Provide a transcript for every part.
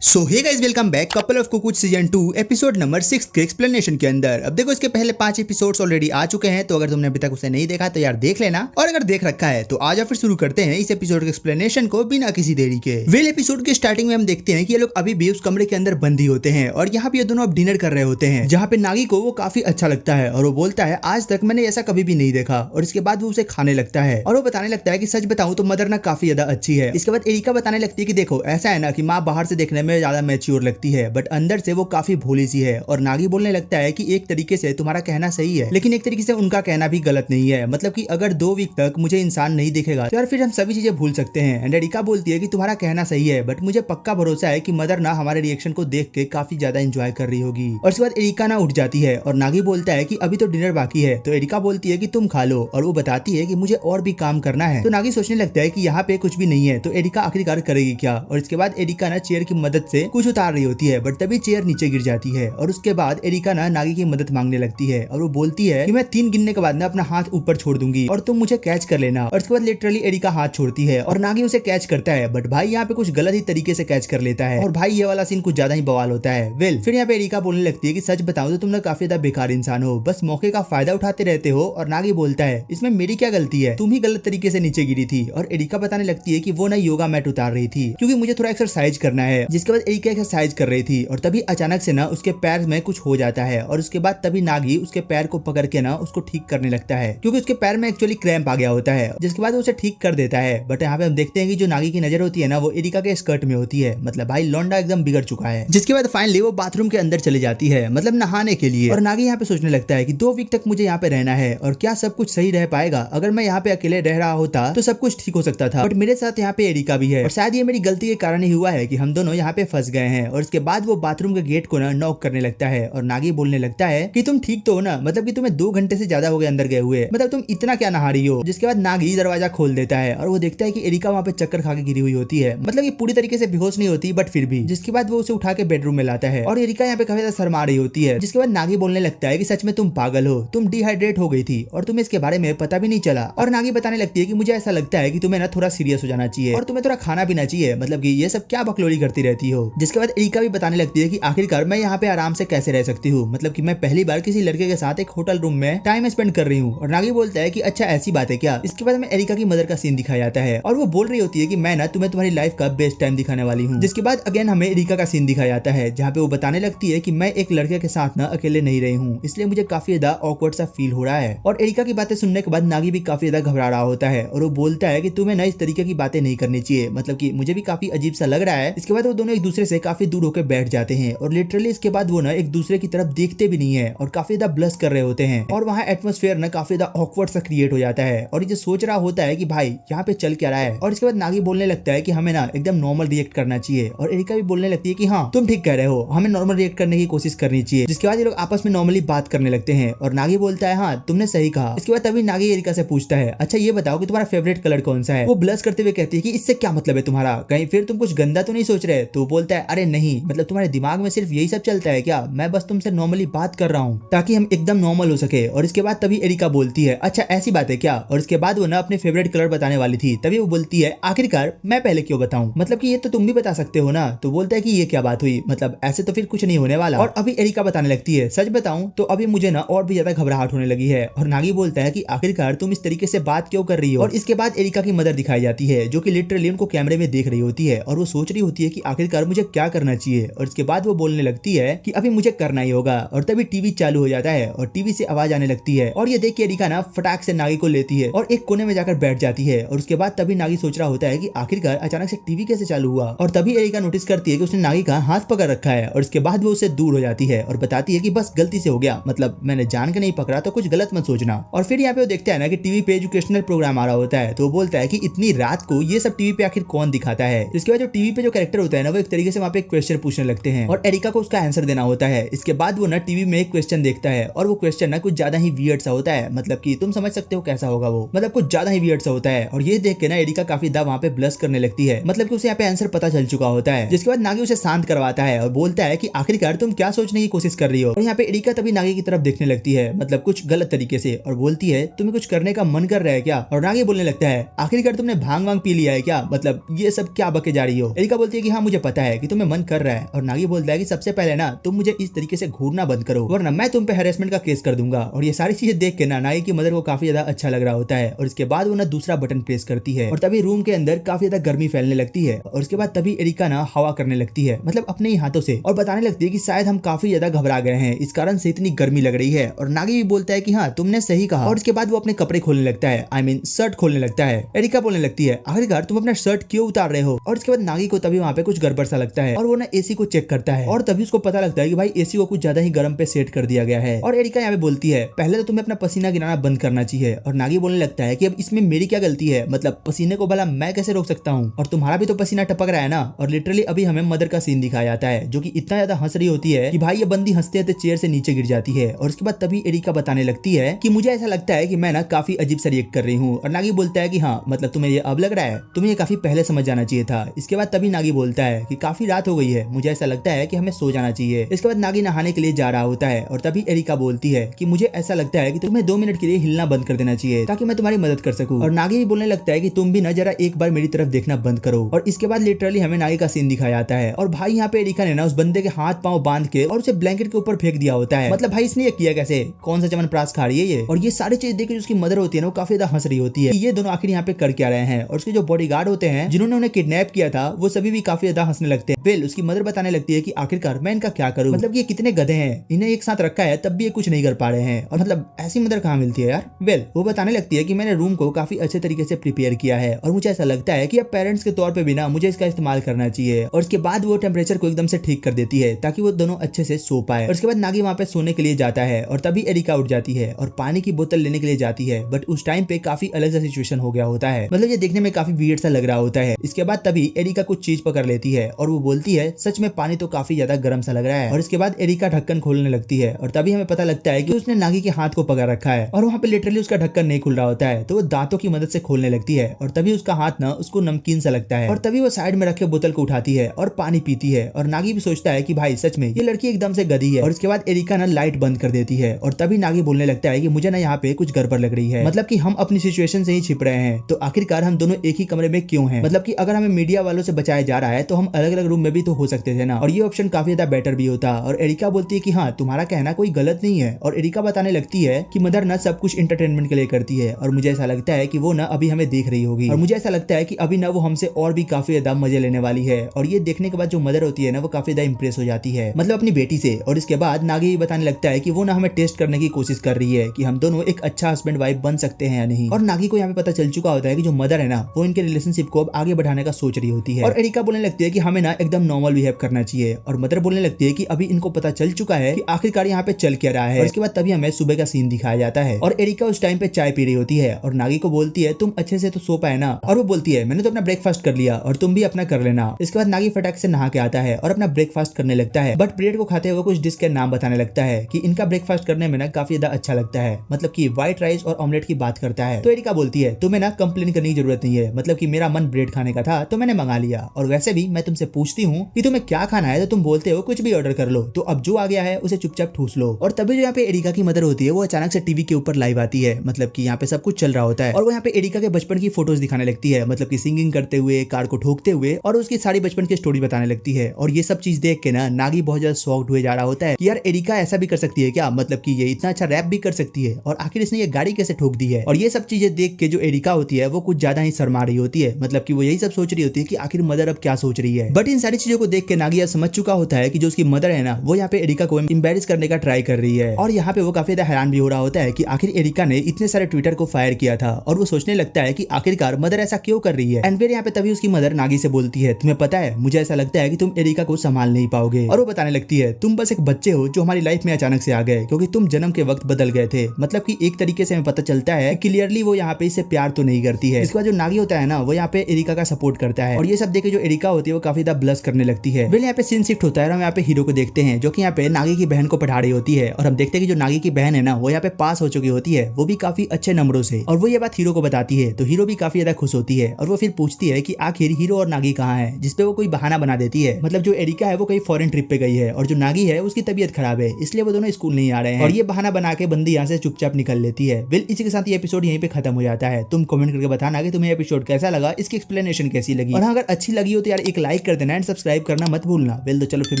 So hey guys, welcome back couple of cuckoos season 2 episode number 6 के explanation के अंदर। अब देखो, इसके पहले 5 एपिसोड्स ऑलरेडी आ चुके हैं, तो अगर तुमने अभी तक उसे नहीं देखा तो यार देख लेना, और अगर देख रखा है तो आज फिर शुरू करते हैं इस एपिसोड के एक्सप्लेनेशन को बिना किसी देरी के। वेल, एपिसोड के स्टार्टिंग में हम देखते हैं कि ये लोग अभी भी उस कमरे के अंदर बंदी होते हैं और यहाँ पे ये दोनों अब डिनर कर रहे होते हैं, जहाँ पे नागी को वो काफी अच्छा लगता है और वो बोलता है आज तक मैंने ऐसा कभी भी नहीं देखा। और इसके बाद वो उसे खाने लगता है और वो बताने लगता है कि सच बताऊं तो मदर ना काफी ज्यादा अच्छी है। इसके बाद एरिका बताने लगती है कि देखो, ऐसा है ना कि माँ बाहर से देखने में ज्यादा मैच्योर लगती है बट अंदर से वो काफी भोली सी है। और नागी बोलने लगता है कि एक तरीके से तुम्हारा कहना सही है, लेकिन एक तरीके से उनका कहना भी गलत नहीं है। मतलब कि अगर 2 वीक तक मुझे इंसान नहीं दिखेगा तो यार फिर हम सभी चीजें भूल सकते हैं। एंड एरिका बोलती है कि तुम्हारा कहना सही है बट मुझे पक्का भरोसा है कि मदर ना हमारे रिएक्शन को देख के काफी ज्यादा एंजॉय कर रही होगी। और इसके बाद एरिका ना उठ जाती है और नागी बोलता है कि अभी तो डिनर बाकी है, तो एरिका बोलती है कि तुम खा लो, और वो बताती है कि मुझे और भी काम करना है। तो नागी सोचने लगता है कि यहाँ पे कुछ भी नहीं है, तो एरिका आखिरकार करेगी क्या। और इसके बाद एरिका ना चेयर की मदद से कुछ उतार रही होती है बट तभी चेयर नीचे गिर जाती है। और उसके बाद एरिका ना नागी की मदद मांगने लगती है और वो बोलती है कि मैं 3 गिनने के बाद ना अपना हाथ ऊपर छोड़ दूंगी और तुम मुझे कैच कर लेना। और इसके बाद लिटरली एरिका हाथ छोड़ती है और नागी उसे कैच करता है, बट भाई यहाँ पे कुछ गलत ही तरीके से कैच कर लेता है और भाई ये वाला सीन कुछ ज्यादा ही बवाल होता है। वेल, फिर यहाँ पे एरिका बोलने लगती है कि सच बताऊं तो तुम ना काफी ज्यादा बेकार इंसान हो, बस मौके का फायदा उठाते रहते हो। और नागी बोलता है इसमें मेरी क्या गलती है, तुम ही गलत तरीके से नीचे गिरी थी। और एरिका बताने लगती है कि वो ना योगा मैट उतार रही थी क्योंकि मुझे थोड़ा एक्सरसाइज करना है। जिसके बाद एरिका एक्सरसाइज कर रही थी और तभी अचानक से ना उसके पैर में कुछ हो जाता है और उसके बाद तभी नागी उसके पैर को पकड़ के ना उसको ठीक करने लगता है क्योंकि उसके पैर में एक्चुअली क्रैम्प आ गया होता है। जिसके बाद वो उसे ठीक कर देता है। बट यहाँ पे हम देखते हैं कि जो नागी की नजर होती है ना वो एरिका के स्कर्ट में होती है। मतलब भाई लौंडा एकदम बिगड़ चुका है। जिसके बाद फाइनली वो बाथरूम के अंदर चली जाती है, मतलब नहाने के लिए। और नागी यहाँ पे सोचने लगता है कि 2 वीक तक मुझे यहाँ पे रहना है और क्या सब कुछ सही रह पाएगा। अगर मैं यहाँ पे अकेले रह रहा होता तो सब कुछ ठीक हो सकता था, बट मेरे साथ यहाँ पे एरिका भी है और शायद ये मेरी गलती के कारण ही हुआ है कि हम दोनों यहाँ पे फंस गए हैं। और इसके बाद वो बाथरूम के गेट को ना नॉक करने लगता है और नागी बोलने लगता है कि तुम ठीक तो हो ना, मतलब कि तुम्हें 2 घंटे से ज्यादा हो गए अंदर गए हुए, मतलब तुम इतना क्या नहा रही हो। जिसके बाद नागी दरवाजा खोल देता है और वो देखता है कि एरिका वहाँ पे चक्कर खा के गिरी हुई होती है, मतलब कि पूरी तरीके से बेहोश नहीं होती बट फिर भी। जिसके बाद वो उसे उठा के बेडरूम में लाता है और एरिका यहाँ पे काफी ज्यादा शर्मा रही होती है। जिसके बाद नागी बोलने लगता है कि सच में तुम पागल हो, तुम डिहाइड्रेट हो गई थी और तुम्हें इसके बारे में पता भी नहीं चला। और नागी बताने लगती है कि मुझे ऐसा लगता है कि तुम्हें ना थोड़ा सीरियस हो जाना चाहिए और तुम्हें थोड़ा खाना पीना चाहिए, मतलब कि ये सब क्या बकलोड़ी करती रहती हो। जिसके बाद एरिका भी बताने लगती है कि आखिरकार मैं यहाँ पे आराम से कैसे रह सकती हूँ, मतलब कि मैं पहली बार किसी लड़के के साथ एक होटल रूम में टाइम स्पेंड कर रही हूँ। और नागी बोलता है कि अच्छा ऐसी बात है क्या। इसके बाद हमें एरिका की मदर का सीन दिखाया जाता है और वो बोल रही होती है कि मैं ना तुम्हें तुम्हारी लाइफ का बेस्ट टाइम दिखाने वाली हूँ। जिसके बाद अगेन हमें एरिका का सीन दिखाया जाता है जहाँ पे वो बताने लगती है कि मैं एक लड़के के साथ ना अकेले नहीं रही हूँ, इसलिए मुझे काफी ज्यादा ऑकवर्ड सा फील हो रहा है। और एरिका की बातें सुनने के बाद नागी भी काफी ज्यादा घबरा रहा होता है और वो बोलता है कि तुम्हें ना इस तरीके की बातें नहीं करनी चाहिए, मतलब कि मुझे भी काफी अजीब सा लग रहा है। इसके बाद वो दोनों एक दूसरे से काफी दूर होकर बैठ जाते हैं और लिटरली इसके बाद वो ना एक दूसरे की तरफ देखते भी नहीं है और काफी ज्यादा ब्लश कर रहे होते हैं। और वहाँ एटमॉस्फेयर ना काफी ज्यादा ऑकवर्ड सा क्रिएट हो जाता है और ये सोच रहा होता है कि भाई यहाँ पे चल क्या रहा है। और इसके बाद नागी बोलने लगता है कि हमें ना एकदम नॉर्मल रिएक्ट करना चाहिए और एरिका भी बोलने लगती है कि हाँ तुम ठीक कह रहे हो, हमें नॉर्मल रिएक्ट करने की कोशिश करनी चाहिए। जिसके बाद ये लोग आपस में नॉर्मली बात करने लगते हैं और नागी बोलता है हाँ तुमने सही कहा। इसके बाद तभी नागी एरिका से पूछता है अच्छा ये बताओ कि तुम्हारा फेवरेट कलर कौन सा है। वो ब्लश करते हुए कहती है कि इससे क्या मतलब है तुम्हारा, कहीं फिर तुम कुछ गंदा तो नहीं सोच रहे। तो बोलता है अरे नहीं, मतलब तुम्हारे दिमाग में सिर्फ यही सब चलता है क्या, मैं बस तुमसे नॉर्मली बात कर रहा हूँ ताकि हम एकदम नॉर्मल हो सके। और इसके बाद तभी एरिका बोलती है अच्छा ऐसी बात है क्या। और इसके बाद वो ना अपने फेवरेट कलर बताने वाली थी, तभी वो बोलती है आखिरकार मैं पहले क्यों बताऊं, मतलब कि ये तो तुम भी बता सकते हो ना। तो बोलता है कि ये क्या बात हुई, मतलब ऐसे तो फिर कुछ नहीं होने वाला। और अभी एरिका बताने लगती है सच बताऊं तो अभी मुझे ना और भी ज्यादा घबराहट होने लगी है। और नागी बोलता है कि आखिरकार तुम इस तरीके से बात क्यों कर रही हो। और इसके बाद एरिका की मदर दिखाई जाती है जो कि लिटरली उनको कैमरे में देख रही होती है और वो सोच रही होती है कि आखिरकार मुझे क्या करना चाहिए। और इसके बाद वो बोलने लगती है कि अभी मुझे करना ही होगा। और तभी टीवी चालू हो जाता है और टीवी से आवाज आने लगती है और ये देख के एरिका ना फटाक से नागी को लेती है और एक कोने में जाकर बैठ जाती है। और उसके बाद तभी नागी सोच रहा होता है कि आखिरकार अचानक से टीवी कैसे चालू हुआ। और तभी एरिका नोटिस करती है कि उसने नागी का हाथ पकड़ रखा है और इसके बाद वो उससे दूर हो जाती है और बताती है कि बस गलती से हो गया, मतलब मैंने जान के नहीं पकड़ा तो कुछ गलत मत सोचना। और फिर यहाँ पे वो देखता है ना कि टीवी पे एजुकेशनल प्रोग्राम आ रहा होता है, तो वो बोलता है कि इतनी रात को ये सब टीवी पे आखिर कौन दिखाता है। इसके बाद जो टीवी पे जो कैरेक्टर होता है ना वो एक तरीके से वहाँ पे क्वेश्चन पूछने लगते हैं और एरिका को उसका आंसर देना होता है। इसके बाद वो ना टीवी में एक क्वेश्चन देखता है और वो क्वेश्चन ना कुछ ज्यादा ही वियर्ड सा होता है, मतलब कि तुम समझ सकते हो कैसा होगा वो, मतलब कुछ ज्यादा ही वियर्ड सा होता है। और ये देख के ना एरिका काफी ज्यादा वहाँ पे ब्लश करने लगती है, मतलब कि उसे यहाँ पे आंसर पता चल चुका होता है। जिसके बाद नागी उसे शांत करवाता है और बोलता है कि आखिरकार तुम क्या सोचने की कोशिश कर रही हो। और यहाँ पे एरिका तभी नागी की तरफ देखने लगती है, मतलब कुछ गलत तरीके से, और बोलती है तुम्हें कुछ करने का मन कर रहा है क्या। और नागी बोलने लगता है आखिरकार तुमने भांग वांग पी लिया है क्या, मतलब ये सब क्या बके जा रही हो। एरिका बोलती है कि हाँ मुझे पता है कि तुम्हें मन कर रहा है, और नागी बोलता है कि सबसे पहले ना तुम मुझे इस तरीके से घूरना बंद करो वरना मैं तुम पे हैरेसमेंट का केस कर दूंगा। और ये सारी चीजें देख के ना नागी की मदर को काफी ज्यादा अच्छा लग रहा होता है, और इसके बाद वो ना दूसरा बटन प्रेस करती है और तभी रूम के अंदर काफी ज्यादा गर्मी फैलने लगती है। और उसके बाद तभी एरिका ना हवा करने लगती है, मतलब अपने ही हाथों से, और बताने लगती है कि शायद हम काफी ज्यादा घबरा गए हैं, इस कारण से इतनी गर्मी लग रही है। और नागी भी बोलता है कि हाँ तुमने सही कहा, और उसके बाद वो अपने कपड़े खोलने लगता है, आई मीन शर्ट खोलने लगता है। एरिका बोलने लगती है आखिरकार तुम अपना शर्ट क्यों उतार रहे हो। और उसके बाद नागी को तभी वहाँ पे कुछ गड़बड़ सा लगता है और वो ना एसी को चेक करता है, और तभी उसको पता लगता है कि भाई एसी को कुछ ज्यादा ही गर्म पे सेट कर दिया गया है। और एरिका यहाँ पे बोलती है पहले तो तुम्हें अपना पसीना गिराना बंद करना चाहिए। और नागी बोलने लगता है कि अब इसमें मेरी क्या गलती है, मतलब पसीने को भला मैं कैसे रोक सकता हूँ, और तुम्हारा भी तो पसीना टपक रहा है ना। और लिटरली अभी हमें मदर का सीन दिखाया जाता है जो कि इतना ज्यादा हंस रही होती है कि भाई ये बंदी हंसते हंसते चेयर से नीचे गिर जाती है। और उसके बाद तभी एरिका बताने लगती है कि मुझे ऐसा लगता है कि मैं ना काफी अजीब सा रिएक्ट कर रही हूँ। और नागी बोलता है कि हाँ मतलब तुम्हें ये अब लग रहा है, तुम्हें ये काफी पहले समझ जाना चाहिए था। इसके बाद तभी नागी बोलता है कि काफी रात हो गई है, मुझे ऐसा लगता है कि हमें सो जाना चाहिए। इसके बाद नागी नहाने के लिए जा रहा होता है, और तभी एरिका बोलती है कि मुझे ऐसा लगता है कि तुम्हें 2 मिनट के लिए हिलना बंद कर देना चाहिए ताकि मैं तुम्हारी मदद कर सकूं। और नागी भी बोलने लगता है कि तुम भी ना जरा एक बार मेरी तरफ देखना बंद करो। और इसके बाद लिटरली हमें नागी का सीन दिखाया जाता है, और भाई यहाँ पे एरिका ने ना उस बंदे के हाथ पांव बांध के और उसे ब्लैंकेट के ऊपर फेंक दिया होता है। मतलब भाई इसने ये किया कैसे, कौन सा चमनप्राश खा रही है ये। और ये सारी चीज देख के उसकी मदर होती है ना वो काफी ज्यादा हंस रही होती है कि ये दोनों आखिर यहाँ पे कर क्या रहे हैं। और उसके जो बॉडीगार्ड होते हैं जिन्होंने उन्हें किडनैप किया था वो सभी भी काफी ज्यादा हंसने लगते हैं। वेल उसकी मदर बताने लगती है कि आखिरकार मैं इनका क्या करूं, मतलब ये कितने गधे हैं, इन्हें एक साथ रखा है तब भी ये कुछ नहीं कर पा रहे हैं, और मतलब ऐसी मदर कहाँ मिलती है यार। वेल वो बताने लगती है कि मैंने रूम को काफी अच्छे तरीके से प्रिपेयर किया है, और मुझे ऐसा लगता है कि अब पेरेंट्स के तौर पे भी ना मुझे इसका इस्तेमाल करना चाहिए। और उसके बाद वो टेम्परेचर को एकदम से ठीक कर देती है ताकि वो दोनों अच्छे से सो पाए। और उसके बाद नागी वहाँ पे सोने के लिए जाता है, और तभी एरिका उठ जाती है और पानी की बोतल लेने के लिए जाती है, बट उस टाइम पे काफी अलग सा सिचुएशन हो गया होता है, मतलब ये देखने में काफी वियर्ड सा लग रहा होता है। इसके बाद तभी एरिका कुछ चीज पकड़ लेती है और वो बोलती है सच में पानी तो काफी ज्यादा गर्म सा लग रहा है। और इसके बाद एरिका ढक्कन खोलने लगती है, और तभी हमें पता लगता है कि उसने नागी के हाथ को पकड़ रखा है, और वहाँ पे लिटरली उसका ढक्कन नहीं खुल रहा होता है, तो वो दांतों की मदद से खोलने लगती है, और तभी उसका हाथ ना उसको नमकीन सा लगता है, और तभी वो साइड में रखे बोतल को उठाती है और पानी पीती है। और नागी भी सोचता है कि भाई सच में ये लड़की एकदम से गधी है। और इसके बाद एरिका ना लाइट बंद कर देती है, और तभी नागी बोलने लगता है कि मुझे ना यहाँ पे कुछ गड़बड़ लग रही है, मतलब कि हम अपनी सिचुएशन से ही छिप रहे हैं, तो आखिरकार हम दोनों एक ही कमरे में क्यों हैं, मतलब कि अगर हमें मीडिया वालों से बचाया जा रहा है तो हम अलग अलग रूम में भी तो हो सकते थे ना, और ये ऑप्शन काफी ज्यादा बेटर भी होता। और एरिका बोलती है कि हाँ तुम्हारा कहना कोई गलत नहीं है। और एरिका बताने लगती है कि मदर ना सब कुछ एंटरटेनमेंट के लिए करती है, और मुझे ऐसा लगता है कि वो ना अभी हमें देख रही होगी, और मुझे ऐसा लगता है कि अभी ना वो हमसे और भी काफी ज्यादा मजे लेने वाली है। और ये देखने के बाद जो मदर होती है ना वो काफी ज्यादा इंप्रेस हो जाती है, मतलब अपनी बेटी से। और इसके बाद नागी बताने लगता है कि वो ना हमें टेस्ट करने की कोशिश कर रही है कि हम दोनों एक अच्छा हस्बैंड वाइफ बन सकते हैं या नहीं। और नागी को यहाँ पे पता चल चुका होता है कि जो मदर है ना वो इनके रिलेशनशिप को अब आगे बढ़ाने का सोच रही होती है। और एरिका बोलने लगती है कि हमें ना एकदम नॉर्मल बिहेव करना चाहिए, और मदर बोलने लगती है कि अभी इनको पता चल चुका है कि आखिरकार यहाँ पे चल क्या रहा है। और इसके बाद तभी हमें सुबह का सीन दिखाया जाता है, और एरिका उस टाइम पे चाय पी रही होती है, और नागी को बोलती है तुम अच्छे से तो सो पाए ना, और वो बोलती है मैंने तो अपना ब्रेकफास्ट कर लिया और तुम भी अपना कर लेना। इसके बाद नागी फटाक से नहा के आता है और अपना ब्रेकफास्ट करने लगता है, बट ब्रेड को खाते हुए कुछ डिश के नाम बताने लगता है कि इनका ब्रेकफास्ट करने में ना काफी ज्यादा अच्छा लगता है, मतलब कि व्हाइट राइस और ऑमलेट की बात करता है। तो एरिका बोलती है तुम्हें ना कंप्लेन करने की जरूरत नहीं है, मतलब कि मेरा मन ब्रेड खाने का था तो मैंने मंगा लिया, और वैसे भी मैं तुमसे पूछती हूँ कि तुम्हें क्या खाना है तो तुम बोलते हो कुछ भी ऑर्डर कर लो, तो अब जो आ गया है उसे चुपचाप ठूस लो। और तभी जो यहाँ पे एरिका की मदर होती है वो अचानक से टीवी के ऊपर लाइव आती है, मतलब कि यहाँ पे सब कुछ चल रहा होता है, और वो यहाँ पे एरिका के बचपन की फोटोज दिखाने लगती है, मतलब कि सिंगिंग करते हुए, कार को ठोकते हुए, और उसकी सारी बचपन की स्टोरी बताने लगती है। और ये सब चीज देख के ना नागी बहुत ज्यादा शॉक्ड हुए जा रहा होता है कि यार एरिका ऐसा भी कर सकती है क्या, मतलब कि ये इतना अच्छा रैप भी कर सकती है, और आखिर इसने ये गाड़ी कैसे ठोक दी है। और ये सब चीजें देख के जो एरिका होती है वो कुछ ज्यादा ही शर्मा रही होती है, मतलब कि वो यही सब सोच रही होती है कि आखिर मदर अब क्या सोच रही है। बट इन सारी चीजों को देख के नागी समझ चुका होता है कि जो उसकी मदर है ना वो यहाँ पे एरिका को एम्बैरेस करने का ट्राई कर रही है, और यहाँ पे वो काफी ज्यादा हैरान भी हो रहा होता है कि आखिर एरिका ने इतने सारे ट्विटर को फायर किया था, और वो सोचने लगता है कि आखिरकार मदर ऐसा क्यों कर रही है। एंड फिर यहाँ पे तभी उसकी मदर नागी से बोलती है तुम्हें पता है मुझे ऐसा लगता है कि तुम एरिका को संभाल नहीं पाओगे, और वो बताने लगती है तुम बस एक बच्चे हो जो हमारी लाइफ में अचानक से आ गए, क्योंकि तुम जन्म के वक्त बदल गए थे, मतलब कि एक तरीके से हमें पता चलता है क्लियरली वो यहाँ पे इससे प्यार तो नहीं करती है। इसके बाद जो नागी होता है ना वो यहाँ पे एरिका का सपोर्ट करता है, और ये सब देखे जो एरिका होती है वो काफी ज्यादा ब्लश करने लगती है। वेल यहाँ पे सीन शिफ्ट होता है, और हम यहाँ पे हीरो को देखते हैं जो कि यहाँ पे नागी की बहन को पढ़ा रही होती है, और हम देखते हैं कि जो नागी की बहन है ना वो यहाँ पे पास हो चुकी होती है, वो भी काफी अच्छे नंबरों से, और वो ये बात हीरो को बताती है, तो हीरो भी काफी ज्यादा खुश होती है, और वो फिर पूछती है कि आखिर हीरो और नागी कहाँ है, जिसपे वो कोई बहाना बना देती है, मतलब जो एरिका है वो कहीं फॉरेन ट्रिप पे गई है, और जो नागी है उसकी तबीयत खराब है इसलिए वो दोनों स्कूल नहीं आ रहे हैं, और ये बहाना बना के बंदी यहाँ से चुपचाप निकल लेती है। वेल इसी के साथ ये एपिसोड यहीं पे खत्म हो जाता है। तुम कमेंट करके बताना कि तुम्हें एपिसोड कैसा लगा, इसकी एक्सप्लेनेशन कैसी लगी, और अगर अच्छी लगी हो तो यार एक लाइक लाइक कर देना एंड सब्सक्राइब करना मत भूलना। वेल तो चलो फिर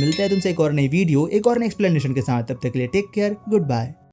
मिलते हैं तुमसे एक और नई वीडियो एक और नई एक्सप्लेनेशन के साथ। तब तक के लिए टेक केयर, गुड बाय।